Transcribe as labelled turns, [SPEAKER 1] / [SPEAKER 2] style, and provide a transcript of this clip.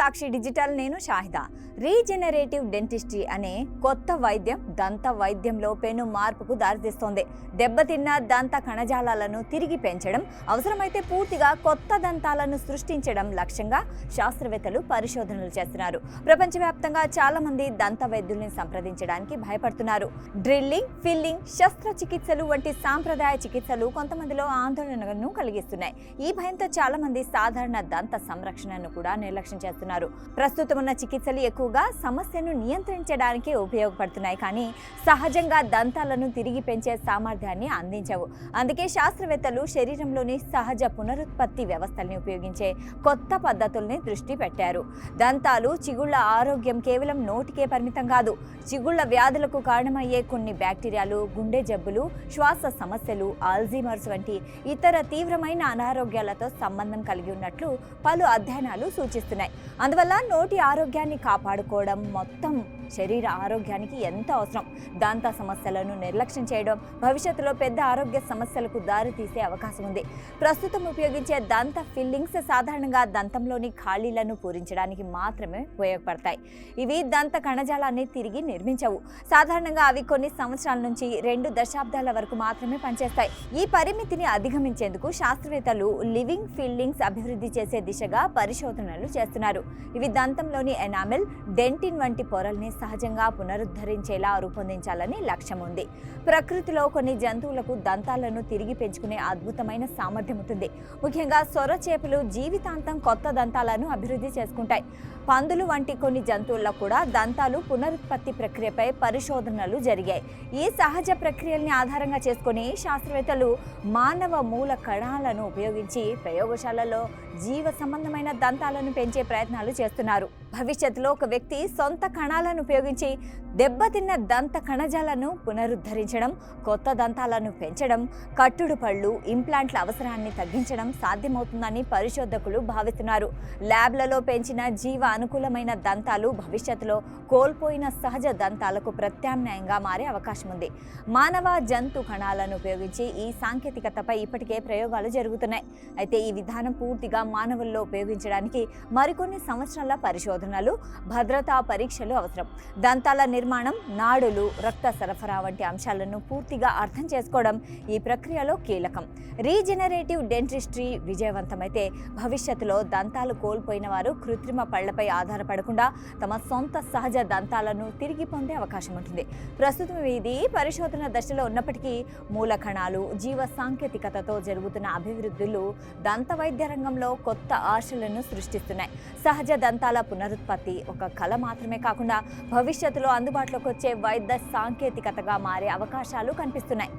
[SPEAKER 1] సాక్షి digital నేను Shahida. Regenerative dentistry అనే కొత్త వైద్యం దంత వైద్యంలో పెను మార్పుకు దారితీస్తోంది. దెబ్బతిన్న దంత కణజాలాలను తిరిగి పెంచడం, అవసరమైతే పూర్తిగా కొత్త దంతాలను సృష్టించడం లక్ష్యంగా శాస్త్రవేత్తలు పరిశోధనలు చేస్తున్నారు. ప్రపంచవ్యాప్తంగా చాలా మంది దంత వైద్యుల్ని సంప్రదించడానికి భయపడుతున్నారు. డ్రిల్లింగ్, ఫిల్లింగ్, శస్త్రచికిత్సలు వంటి సాంప్రదాయ చికిత్సలు కొంతమందిలో ఆందోళనను కలిగిస్తున్నాయి. ఈ భయంతో చాలా మంది సాధారణ దంత సంరక్షణను కూడా నిర్లక్ష్యం చేస్తున్నారు. ప్రస్తుతం ఉన్న చికిత్సలు ఎక్కువగా సమస్యను నియంత్రించడానికి ఉపయోగపడుతున్నాయి, కానీ సహజంగా దంతాలను తిరిగి పెంచే సామర్థ్యాన్ని అందించవు. అందుకే శాస్త్రవేత్తలు శరీరంలోని సహజ పునరుత్పత్తి వ్యవస్థల్ని ఉపయోగించే కొత్త పద్ధతుల్ని దృష్టి పెట్టారు. దంతాలు, చిగుళ్ల ఆరోగ్యం కేవలం నోటికే పరిమితం కాదు. చిగుళ్ల వ్యాధులకు కారణమయ్యే కొన్ని బ్యాక్టీరియాలు, గుండె జబ్బులు, శ్వాస సమస్యలు, ఆల్జీమర్స్ వంటి ఇతర తీవ్రమైన అనారోగ్యాలతో సంబంధం కలిగి ఉన్నట్లు పలు అధ్యయనాలు సూచిస్తున్నాయి. అందువల్ల నోటి ఆరోగ్యాన్ని కాపాడుకోవడం మొత్తం శరీర ఆరోగ్యానికి ఎంతో అవసరం. దంత సమస్యలను నిర్లక్ష్యం చేయడం భవిష్యత్తులో పెద్ద ఆరోగ్య సమస్యలకు దారితీసే అవకాశం ఉంది. ప్రస్తుతం ఉపయోగించే దంత ఫిల్లింగ్స్ సాధారణంగా దంతంలోని ఖాళీలను పూరించడానికి మాత్రమే ఉపయోగపడతాయి. ఇవి దంత కణజాలాన్ని తిరిగి నిర్మించవు. సాధారణంగా అవి కొన్ని సంవత్సరాల నుంచి 2 దశాబ్దాల వరకు మాత్రమే పనిచేస్తాయి. ఈ పరిమితిని అధిగమించేందుకు శాస్త్రవేత్తలు లివింగ్ ఫిల్లింగ్స్ అభివృద్ధి చేసే దిశగా పరిశోధనలు చేస్తున్నారు. ఇవి దంతంలోని ఎనామెల్, డెంటిన్ వంటి పొరల్ని సహజంగా పునరుద్ధరించేలా రూపొందించాలని లక్ష్యం ఉంది. ప్రకృతిలో కొన్ని జంతువులకు దంతాలను తిరిగి పెంచుకునే అద్భుతమైన సామర్థ్యం ఉంటుంది. ముఖ్యంగా సొరచేపలు జీవితాంతం కొత్త దంతాలను అభివృద్ధి చేసుకుంటాయి. పందులు వంటి కొన్ని జంతువుల్లో కూడా దంతాలు పునరుత్పత్తి ప్రక్రియపై పరిశోధనలు జరిగాయి. ఈ సహజ ప్రక్రియల్ని ఆధారంగా చేసుకుని శాస్త్రవేత్తలు మానవ మూల కణాలను ఉపయోగించి ప్రయోగశాలలో జీవ సంబంధమైన దంతాలను పెంచే ప్రయత్నాలు చేస్తున్నారు. భవిష్యత్తులో ఒక వ్యక్తి సొంత కణాలను ఉపయోగించి దెబ్బతిన్న దంత కణజాలను పునరుద్ధరించడం, కొత్త దంతాలను పెంచడం, కట్టుడు పళ్ళు, ఇంప్లాంట్ల అవసరాన్ని తగ్గించడం సాధ్యమవుతుందని పరిశోధకులు భావిస్తున్నారు. ల్యాబ్లలో పెంచిన జీవ అనుకూలమైన దంతాలు భవిష్యత్తులో కోల్పోయిన సహజ దంతాలకు ప్రత్యామ్నాయంగా మారే అవకాశం ఉంది. మానవ జంతు కణాలను ఉపయోగించి ఈ సాంకేతికతపై ఇప్పటికే ప్రయోగాలు జరుగుతున్నాయి. అయితే ఈ విధానం పూర్తిగా మానవుల్లో ఉపయోగించడానికి మరికొన్ని సంవత్సరాల పరిశోధనలు, భద్రతా పరీక్షలు అవసరం. దంతాల నిర్మాణం, నాడులు, రక్త సరఫరా వంటి అంశాలను పూర్తిగా అర్థం చేసుకోవడం ఈ ప్రక్రియలో కీలకం. రీజనరేటివ్ డెంటిస్ట్రీ విజయవంతమైతే భవిష్యత్తులో దంతాలు కోల్పోయిన వారు కృత్రిమ పళ్లపై ఆధారపడకుండా తమ సొంత సహజ దంతాలను తిరిగి పొందే అవకాశం ఉంటుంది. ప్రస్తుతం ఇది పరిశోధన దశలో ఉన్నప్పటికీ మూల కణాలు, జీవ సాంకేతికతతో జరుగుతున్న అభివృద్ధులు దంత వైద్య రంగంలో కొత్త ఆశలను సృష్టిస్తున్నాయి. సహజ దంతాల పునరుత్పత్తి ఒక కళ మాత్రమే కాకుండా భవిష్యత్తులో అందుబాటులోకి వచ్చే వైద్య సాంకేతికతగా మారే అవకాశాలు కనిపిస్తున్నాయి.